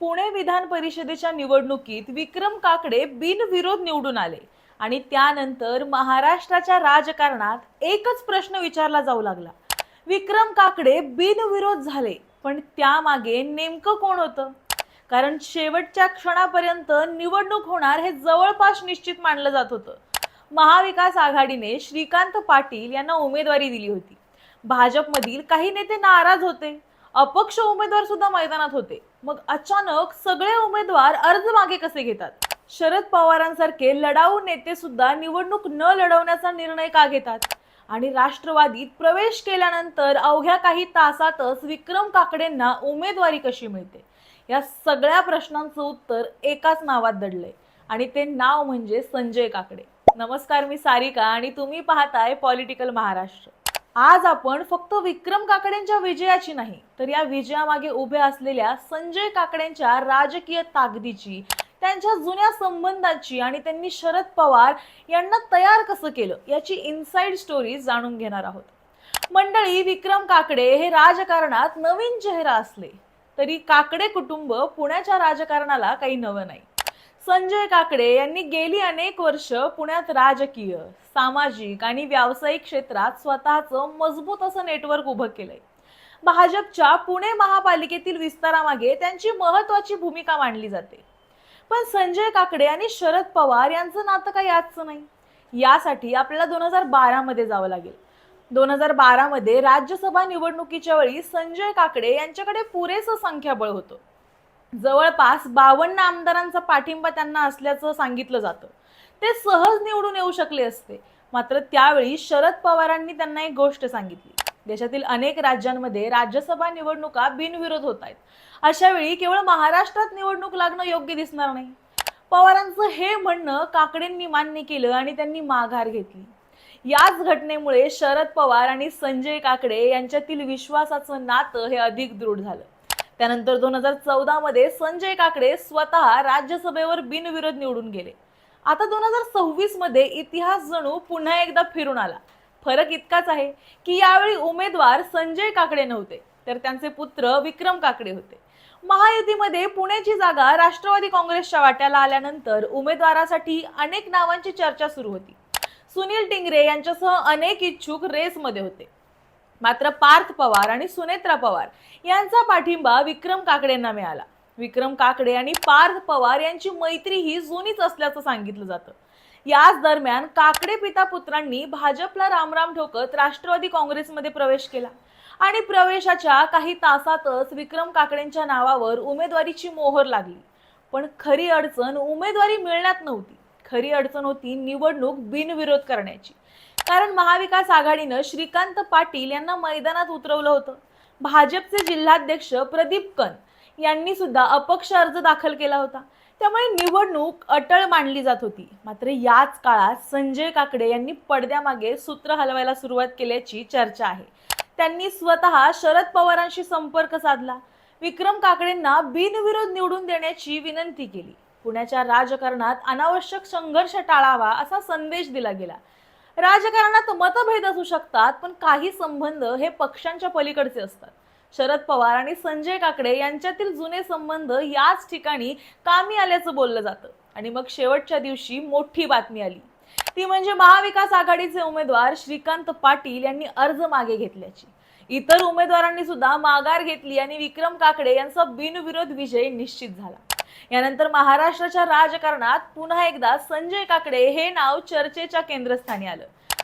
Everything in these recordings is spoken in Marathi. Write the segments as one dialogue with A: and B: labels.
A: पुणे विधान परिषदेच्या निवडणुकीत विक्रम काकडे बिनविरोध निवडून आले आणि त्यानंतर महाराष्ट्राच्या राजकारणात एकच प्रश्न विचारला जाऊ लागला. विक्रम काकडे बिनविरोध झाले, पण त्यामागे नेमकं कोण होतं? कारण शेवटच्या क्षणापर्यंत निवडणूक होणार हे जवळपास निश्चित मानलं जात होतं. महाविकास आघाडीने श्रीकांत पाटील यांना उमेदवारी दिली होती. भाजपमधील काही नेते नाराज होते. अपक्ष उमेदवार सुद्धा मैदानात होते. मग अचानक सगळे उमेदवार अर्ज मागे कसे घेतात? शरद पवारांसारखे लढाऊ नेते सुद्धा निवडणूक न लढवण्याचा निर्णय का घेतात? आणि राष्ट्रवादीत प्रवेश केल्यानंतर अवघ्या काही तासातच विक्रम काकडेंना उमेदवारी कशी मिळते? या सगळ्या प्रश्नांचं उत्तर एकाच नावात दडलंय आणि ते नाव म्हणजे संजय काकडे. नमस्कार, मी सारिका आणि तुम्ही पाहताय पॉलिटिकल महाराष्ट्र. आज आपण फक्त विक्रम काकडेंच्या विजयाची नाही, तर या विजयामागे उभे असलेल्या संजय काकडेंच्या राजकीय ताकदीची, त्यांच्या जुन्या संबंधाची आणि त्यांनी शरद पवार यांना तयार कसं केलं याची इनसाइड स्टोरी जाणून घेणार आहोत. मंडळी, विक्रम काकडे हे राजकारणात नवीन चेहरा असले तरी काकडे कुटुंब पुण्याच्या राजकारणाला काही नवं नाही. संजय काकडे यांनी गेली अनेक वर्ष पुण्यात राजकीय, सामाजिक आणि व्यावसायिक क्षेत्रात स्वतःचं मजबूत असं नेटवर्क उभं केलंय. भाजपच्या पुणे महापालिकेतील विस्तारामागे त्यांची महत्त्वाची भूमिका मानली जाते. पण संजय काकडे आणि शरद पवार यांचं नातं काही आजचं नाही. यासाठी आपल्याला 2012 मध्ये जावं लागेल. 2012 मध्ये राज्यसभा निवडणुकीच्या वेळी संजय काकडे यांच्याकडे पुरेसं संख्याबळ होतं. जवळपास 52 आमदारांचा पाठिंबा त्यांना असल्याचं सांगितलं जातं. ते सहज निवडून येऊ शकले असते. मात्र त्यावेळी शरद पवारांनी त्यांना एक गोष्ट सांगितली: देशातील अनेक राज्यांमध्ये राज्यसभा निवडणुका बिनविरोध होत आहेत. अशा वेळी केवळ महाराष्ट्रात निवडणूक लागणं योग्य दिसणार नाही. पवारांचं हे म्हणणं काकडेंनी मान्य केलं आणि त्यांनी माघार घेतली. याच घटनेमुळे शरद पवार आणि संजय काकडे यांच्यातील विश्वासाचं नातं हे अधिक दृढ झालं. त्यानंतर 2014 मध्ये संजय काकडे स्वतः राज्यसभेवर बिनविरोध निवडून गेले. आता 2026 मध्ये इतिहास जणू पुन्हा एकदा फिरून आला. फरक इतकाच आहे की यावेळी उमेदवार संजय काकडे नव्हते, तर त्यांचे पुत्र विक्रम काकडे होते. महायुतीमध्ये पुण्याची जागा राष्ट्रवादी काँग्रेसच्या वाट्याला आल्यानंतर उमेदवारासाठी अनेक नावांची चर्चा सुरू होती. सुनील टिंगरे यांच्यासह अनेक इच्छुक रेसमध्ये होते. मात्र पार्थ पवार आणि सुनेत्रा पवार यांचा पाठिंबा विक्रम काकडेंना मिळाला. विक्रम काकडे आणि पार्थ पवार यांची मैत्री ही जुनीच असल्याचं सांगितलं जातं. याच दरम्यान काकडे पिता पुत्रांनी भाजपला रामराम ठोकत राष्ट्रवादी काँग्रेसमध्ये प्रवेश केला आणि प्रवेशाच्या काही तासातच विक्रम काकडेंच्या नावावर उमेदवारीची मोहर लागली. पण खरी अडचण उमेदवारी मिळण्यात नव्हती. खरी अडचण होती निवडणूक बिनविरोध करण्याची. कारण महाविकास आघाडीनं श्रीकांत पाटील यांना मैदानात उतरवलं होतं. भाजपचे जिल्हाध्यक्ष प्रदीप कन यांनी सुद्धा अपक्ष अर्ज दाखल केला होता. त्यामुळे निवडणूक अटळ मानली जात होती. मात्र याच काळात संजय काकडे यांनी पडद्यामागे सूत्र हलवायला सुरुवात केल्याची चर्चा आहे. त्यांनी स्वतः शरद पवारांशी संपर्क साधला. विक्रम काकडेंना बिनविरोध निवडून देण्याची विनंती केली. पुण्याच्या राजकारणात अनावश्यक संघर्ष टाळावा असा संदेश दिला गेला. राजकारणात मतभेद असू शकतात, पण काही संबंध हे पक्षांच्या पलीकडचे असतात. शरद पवार आणि संजय काकडे यांच्यातील जुने संबंध याच ठिकाणी कामी आल्याचं बोललं जातं. आणि मग शेवटच्या दिवशी मोठी बातमी आली, ती म्हणजे महाविकास आघाडीचे उमेदवार श्रीकांत पाटील यांनी अर्ज मागे घेतल्याची. इतर उमेदवारांनी सुद्धा माघार घेतली आणि विक्रम काकडे यांचा बिनविरोध विजय निश्चित झाला. यानंतर महाराष्ट्राच्या राजकारणात पुन्हा एकदा संजय काकडे हे नाव चर्चेच्या केंद्रस्थानी आलं.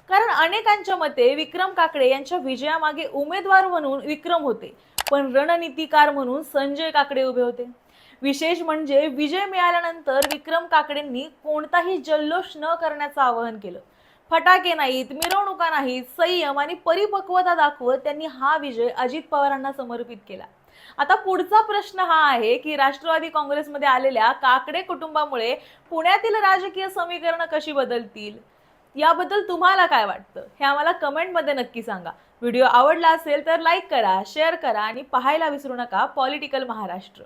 A: कारण अनेकांच्या मते विक्रम काकडे यांच्या विजयामागे उमेदवार म्हणून विक्रम होते, पण रणनीतिकार म्हणून संजय काकडे उभे होते. विशेष म्हणजे विजय मिळाल्यानंतर विक्रम काकडेंनी कोणताही जल्लोष न करण्याचं आवाहन केलं. फटाके नाहीत, मिरवणुका नाहीत, संयम आणि परिपक्वता दाखवत त्यांनी हा विजय अजित पवारांना समर्पित केला. आता पुढचा प्रश्न हा आहे की राष्ट्रवादी काँग्रेसमध्ये आलेल्या काकडे कुटुंबामुळे पुण्यातील राजकीय समीकरण कशी बदलतील? याबद्दल तुम्हाला काय वाटतं हे आम्हाला कमेंटमध्ये नक्की सांगा. व्हिडिओ आवडला असेल तर लाईक करा, शेअर करा आणि पाहायला विसरू नका पॉलिटिकल महाराष्ट्र.